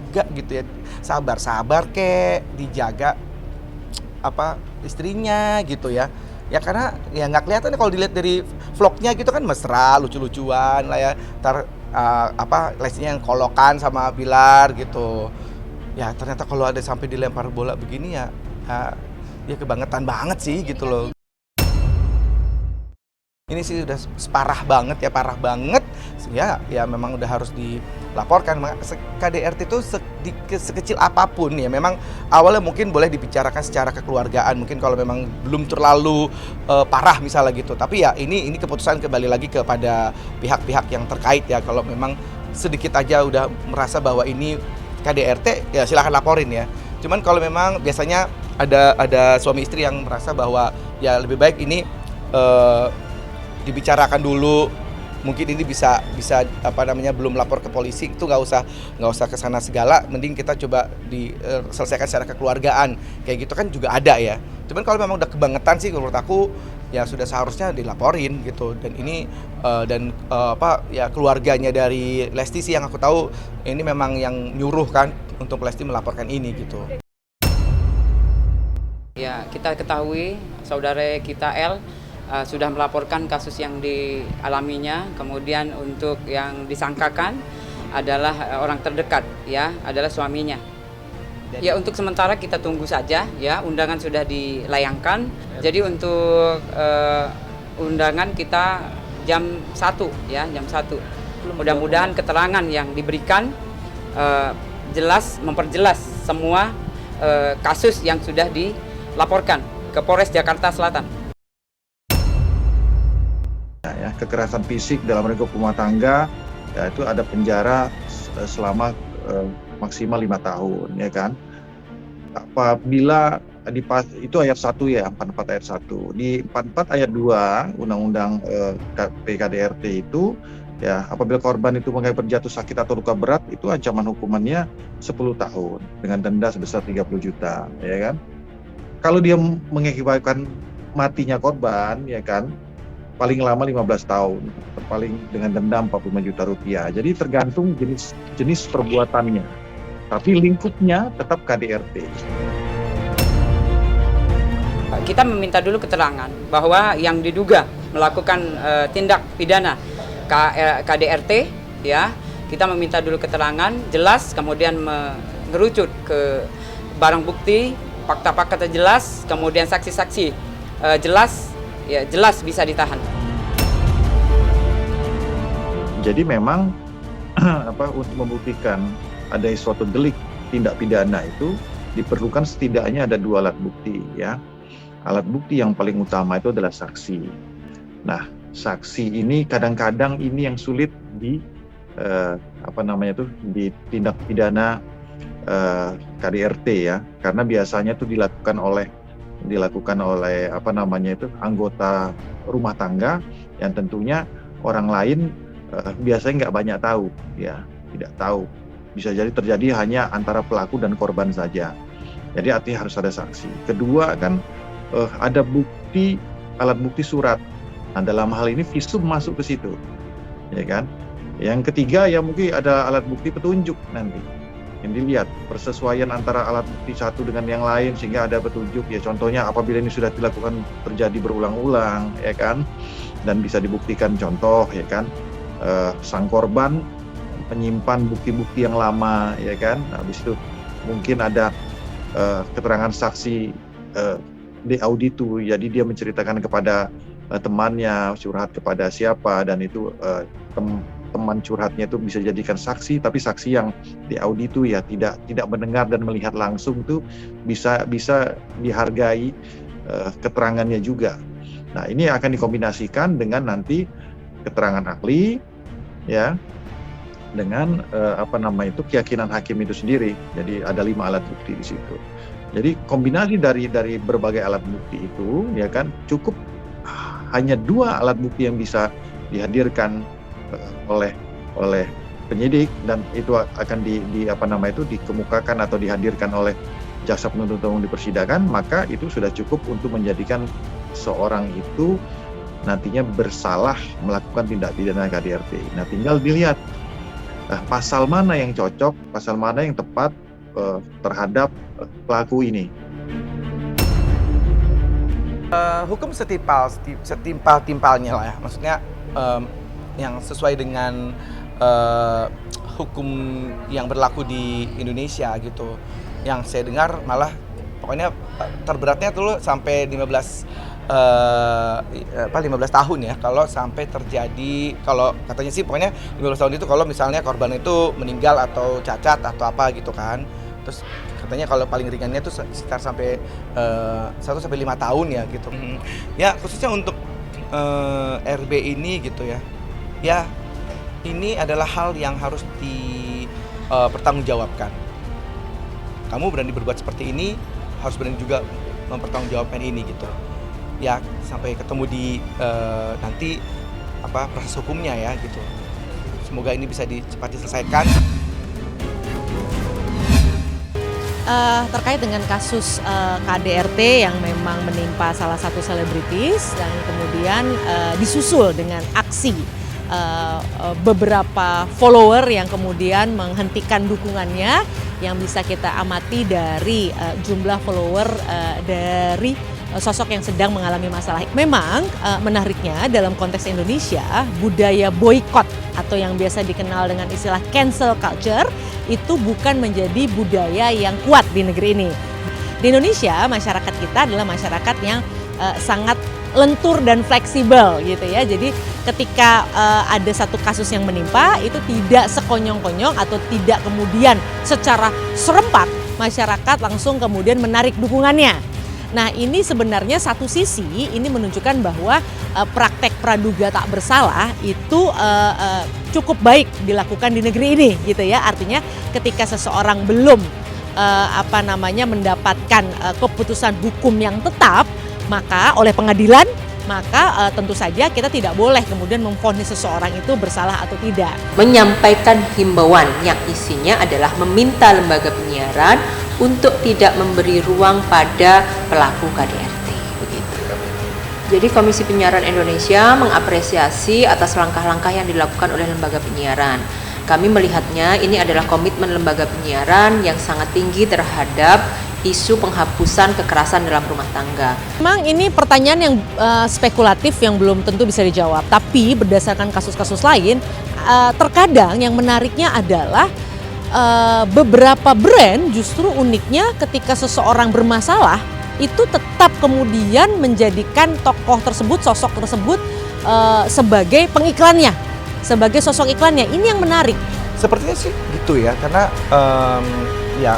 dijaga gitu ya, sabar-sabar kek, dijaga apa istrinya gitu ya. Ya karena ya nggak kelihatan kalau dilihat dari vlognya gitu kan mesra, lucu-lucuan lah ya. Ntar apa Lestinya yang kolokan sama Bilar gitu. Ya ternyata kalau ada sampai dilempar bola begini ya, ya kebangetan banget sih gitu loh. Ini sih udah parah banget ya, parah banget. Ya memang udah harus dilaporkan. KDRT itu sekecil apapun ya, memang awalnya mungkin boleh dibicarakan secara kekeluargaan, mungkin kalau memang belum terlalu parah misalnya gitu. Tapi ya ini keputusan kembali lagi kepada pihak-pihak yang terkait ya. Kalau memang sedikit aja udah merasa bahwa ini KDRT, ya silahkan laporin ya. Cuman kalau memang biasanya ada suami istri yang merasa bahwa ya lebih baik ini dibicarakan dulu, mungkin ini bisa apa namanya belum lapor ke polisi, itu nggak usah ke sana segala, mending kita coba diselesaikan secara kekeluargaan kayak gitu kan juga ada ya. Cuman kalau memang udah kebangetan sih menurut aku ya sudah seharusnya dilaporin gitu. Dan ini apa ya keluarganya dari Lesti sih yang aku tahu ini memang yang nyuruh kan untuk Lesti melaporkan ini gitu. Ya, kita ketahui saudara kita L sudah melaporkan kasus yang dialaminya. Kemudian untuk yang disangkakan adalah orang terdekat, ya, adalah suaminya. Ya, untuk sementara kita tunggu saja, ya, undangan sudah dilayangkan. Jadi untuk undangan kita jam 1, ya, jam 1. Mudah-mudahan keterangan yang diberikan jelas, memperjelas semua kasus yang sudah dilaporkan ke Polres Jakarta Selatan. Ya, kekerasan fisik dalam lingkup rumah tangga ya itu ada penjara selama maksimal 5 tahun ya kan. Apabila itu ayat 1 ya, 44 ayat 1. Di 44 ayat 2 Undang-Undang PKDRT itu ya, apabila korban itu mengalami jatuh sakit atau luka berat, itu ancaman hukumannya 10 tahun dengan denda sebesar 30 juta ya kan. Kalau dia mengakibatkan matinya korban ya kan, paling lama 15 tahun, terpaling dengan denda 45 juta rupiah. Jadi tergantung jenis perbuatannya. Tapi lingkupnya tetap KDRT. Kita meminta dulu keterangan bahwa yang diduga melakukan tindak pidana KDRT, ya, kita meminta dulu keterangan jelas, kemudian mengerucut ke barang bukti, fakta-fakta jelas, kemudian saksi-saksi jelas. Ya, jelas bisa ditahan. Jadi memang untuk membuktikan ada suatu delik tindak pidana itu diperlukan setidaknya ada 2 alat bukti ya. Alat bukti yang paling utama itu adalah saksi. Nah, saksi ini kadang-kadang ini yang sulit di di tindak pidana KDRT ya, karena biasanya itu dilakukan oleh anggota rumah tangga yang tentunya orang lain biasanya nggak banyak tahu ya, tidak tahu, bisa jadi terjadi hanya antara pelaku dan korban saja. Jadi artinya harus ada saksi. Kedua kan ada alat bukti surat. Nah, dalam hal ini visum masuk ke situ ya kan. Yang ketiga ya mungkin ada alat bukti petunjuk nanti yang dilihat persesuaian antara alat bukti satu dengan yang lain sehingga ada petunjuk ya, contohnya apabila ini sudah dilakukan terjadi berulang-ulang ya kan, dan bisa dibuktikan, contoh ya kan sang korban menyimpan bukti-bukti yang lama ya kan. Nah, habis itu mungkin ada keterangan saksi di auditu, jadi dia menceritakan kepada temannya, curhat kepada siapa, dan itu teman curhatnya itu bisa jadikan saksi, tapi saksi yang di auditu ya tidak mendengar dan melihat langsung itu bisa dihargai keterangannya juga. Nah, ini akan dikombinasikan dengan nanti keterangan ahli ya, dengan keyakinan hakim itu sendiri. Jadi ada 5 alat bukti di situ. Jadi kombinasi dari berbagai alat bukti itu ya kan, cukup hanya 2 alat bukti yang bisa dihadirkan oleh penyidik, dan itu akan dikemukakan atau dihadirkan oleh jaksa penuntut umum di persidangan, maka itu sudah cukup untuk menjadikan seorang itu nantinya bersalah melakukan tindak pidana KDRT. Nah, tinggal dilihat Nah, pasal mana yang cocok, pasal mana yang tepat terhadap pelaku ini? Hukum setimpal-timpalnya lah ya, maksudnya yang sesuai dengan hukum yang berlaku di Indonesia gitu. Yang saya dengar malah pokoknya terberatnya tuh sampai 15 tahun ya, kalau sampai terjadi, kalau katanya sih pokoknya 15 tahun itu kalau misalnya korban itu meninggal atau cacat atau apa gitu kan. Terus katanya kalau paling ringannya itu sekitar sampai 1 sampai 5 tahun ya gitu. Ya khususnya untuk RB ini gitu ya. Ya ini adalah hal yang harus dipertanggungjawabkan. Kamu berani berbuat seperti ini, harus berani juga mempertanggungjawabkan ini gitu. Ya sampai ketemu di nanti proses hukumnya ya gitu. Semoga ini bisa cepat diselesaikan. Terkait dengan kasus KDRT yang memang menimpa salah satu selebritis dan kemudian disusul dengan aksi beberapa follower yang kemudian menghentikan dukungannya, yang bisa kita amati dari jumlah follower dari sosok yang sedang mengalami masalah. Memang menariknya dalam konteks Indonesia, budaya boykot atau yang biasa dikenal dengan istilah cancel culture itu bukan menjadi budaya yang kuat di negeri ini. Di Indonesia, masyarakat kita adalah masyarakat yang sangat lentur dan fleksibel gitu ya. Jadi ketika ada satu kasus yang menimpa, itu tidak sekonyong-konyong atau tidak kemudian secara serempak masyarakat langsung kemudian menarik dukungannya. Nah, ini sebenarnya satu sisi ini menunjukkan bahwa praktek praduga tak bersalah itu cukup baik dilakukan di negeri ini gitu ya. Artinya ketika seseorang belum mendapatkan keputusan hukum yang tetap, maka oleh pengadilan, maka tentu saja kita tidak boleh kemudian memvonis seseorang itu bersalah atau tidak. Menyampaikan himbauan yang isinya adalah meminta lembaga penyiaran untuk tidak memberi ruang pada pelaku KDRT. Begitu. Jadi Komisi Penyiaran Indonesia mengapresiasi atas langkah-langkah yang dilakukan oleh lembaga penyiaran. Kami melihatnya ini adalah komitmen lembaga penyiaran yang sangat tinggi terhadap isu penghapusan kekerasan dalam rumah tangga. Memang ini pertanyaan yang spekulatif yang belum tentu bisa dijawab. Tapi berdasarkan kasus-kasus lain, terkadang yang menariknya adalah beberapa brand justru uniknya ketika seseorang bermasalah itu tetap kemudian menjadikan tokoh tersebut, sosok tersebut sebagai pengiklannya, sebagai sosok iklannya. Ini yang menarik. Sepertinya sih gitu ya, karena ya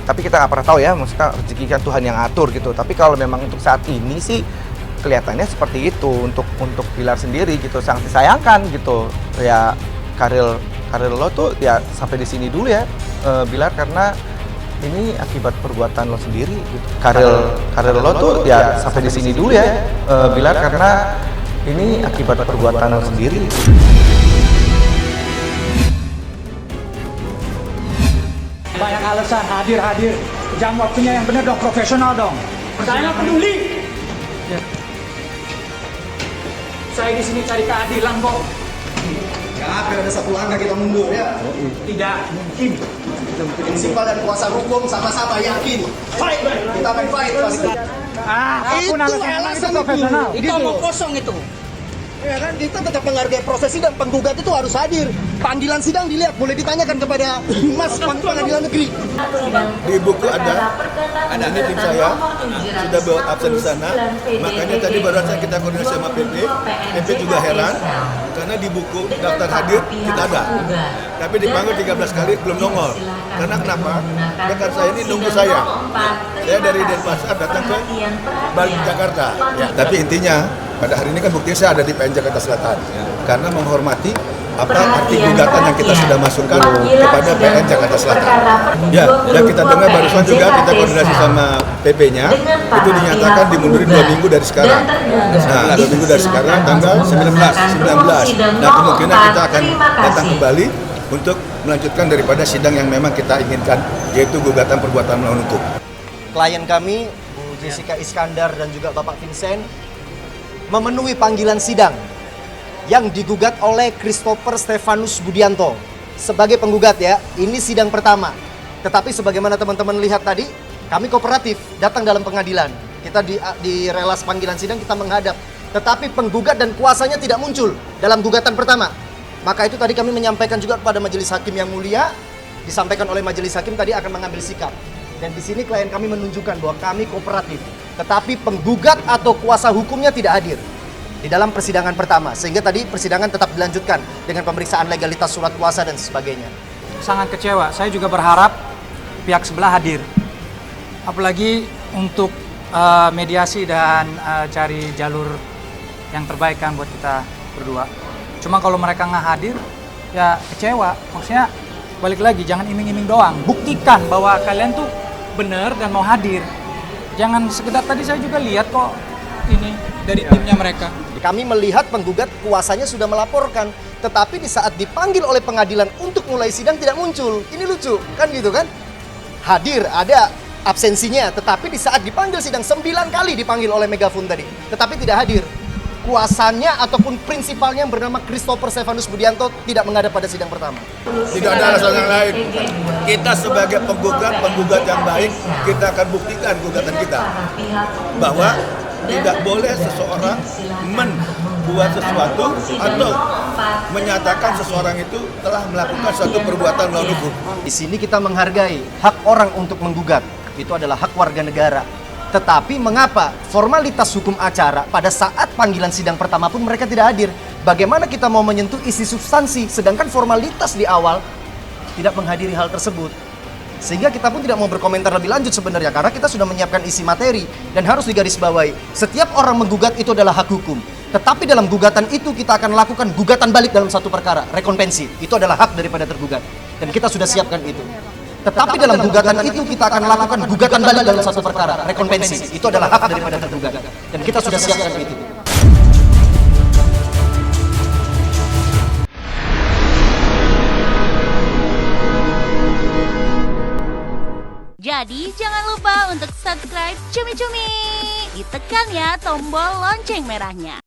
tapi kita nggak pernah tahu ya, maksudnya rezeki kan Tuhan yang atur gitu. Tapi kalau memang untuk saat ini sih kelihatannya seperti itu untuk Bilar sendiri gitu, sangat disayangkan gitu ya. Karir lo tuh ya sampai di sini dulu ya, Bilar, karena ini akibat perbuatan lo sendiri gitu. Karir lo tuh ya sampai di sini dulu ya, Bilar, karena ini akibat perbuatan lo sendiri. Banyak alasan, hadir. Jam waktunya yang benar dong, profesional dong. Saya nggak peduli. Ya. Saya di sini cari keadilan kok. Nggak akan ada satu langkah kita mundur ya. Tidak mungkin. Prinsipal dan kuasa hukum sama-sama yakin. Fight, kita main fight. Apapun alasan itu profesional. Itu omong kosong itu. Ya kan, kita tetap menghargai proses sidang. Penggugat itu harus hadir. Panggilan sidang dilihat, boleh ditanyakan kepada Humas Pengadilan Negeri. Di buku ada ini tim saya sudah bawa absen di sana, makanya tadi baru saja kita koordinasi sama PP juga heran karena di buku daftar hadir kita ada, tapi dipanggil 13 kali belum nongol. Karena kenapa? Rekan saya ini nunggu saya dari Denpasar datang ke Bali Jakarta. Ya, tapi intinya pada hari ini kan buktinya saya ada di PN Jakarta Selatan karena menghormati arti gugatan yang kita sudah masukkan kepada PN Jakarta Selatan. Ya, dan kita dengar barusan juga kita koordinasi sama PP-nya, itu dinyatakan dimunduri 2 minggu dari sekarang. Nah, 2 minggu dari sekarang tanggal 19. Nah, kemungkinan kita akan datang kembali untuk melanjutkan daripada sidang yang memang kita inginkan, yaitu gugatan perbuatan melawan hukum. Klien kami, Bu Jessica Iskandar dan juga Bapak Vincent, memenuhi panggilan sidang yang digugat oleh Christopher Stefanus Budianto sebagai penggugat ya, ini sidang pertama. Tetapi sebagaimana teman-teman lihat tadi, kami kooperatif datang dalam pengadilan. Kita di relas panggilan sidang kita menghadap. Tetapi penggugat dan kuasanya tidak muncul dalam gugatan pertama. Maka itu tadi kami menyampaikan juga kepada majelis hakim yang mulia, disampaikan oleh majelis hakim tadi akan mengambil sikap. Dan di sini klien kami menunjukkan bahwa kami kooperatif. Tetapi penggugat atau kuasa hukumnya tidak hadir di dalam persidangan pertama, sehingga tadi persidangan tetap dilanjutkan dengan pemeriksaan legalitas surat kuasa dan sebagainya. Sangat kecewa, saya juga berharap pihak sebelah hadir. Apalagi untuk mediasi dan cari jalur yang terbaik kan buat kita berdua. Cuma kalau mereka nggak hadir, ya kecewa. Maksudnya balik lagi, jangan iming-iming doang. Buktikan bahwa kalian tuh benar dan mau hadir. Jangan sekedar tadi saya juga lihat kok ini dari timnya mereka. Kami melihat penggugat kuasanya sudah melaporkan, tetapi di saat dipanggil oleh pengadilan untuk mulai sidang tidak muncul. Ini lucu, kan gitu kan? Hadir, ada absensinya, tetapi di saat dipanggil sidang 9 kali dipanggil oleh Megafon tadi, tetapi tidak hadir. Kuasanya ataupun prinsipalnya yang bernama Christopher Stefanus Budianto tidak menghadap pada sidang pertama. Tidak ada alasan yang lain. Kita sebagai penggugat yang baik, kita akan buktikan gugatan kita bahwa tidak boleh seseorang membuat sesuatu atau menyatakan seseorang itu telah melakukan suatu perbuatan melawan hukum. Di sini kita menghargai hak orang untuk menggugat. Itu adalah hak warga negara. Tetapi mengapa formalitas hukum acara pada saat panggilan sidang pertama pun mereka tidak hadir? Bagaimana kita mau menyentuh isi substansi sedangkan formalitas di awal tidak menghadiri hal tersebut? Sehingga kita pun tidak mau berkomentar lebih lanjut sebenarnya karena kita sudah menyiapkan isi materi dan harus digarisbawahi. Setiap orang menggugat itu adalah hak hukum. Tetapi dalam gugatan itu kita akan lakukan gugatan balik dalam satu perkara, rekonvensi. Itu adalah hak daripada tergugat dan kita sudah siapkan itu. Tetapi dalam gugatan itu kita akan lakukan gugatan balik dalam satu perkara, rekonvensi. Itu adalah hak daripada tergugat dan kita sudah siapkan itu. Jadi jangan lupa untuk subscribe Cumi Cumi. Ditekan ya tombol lonceng merahnya.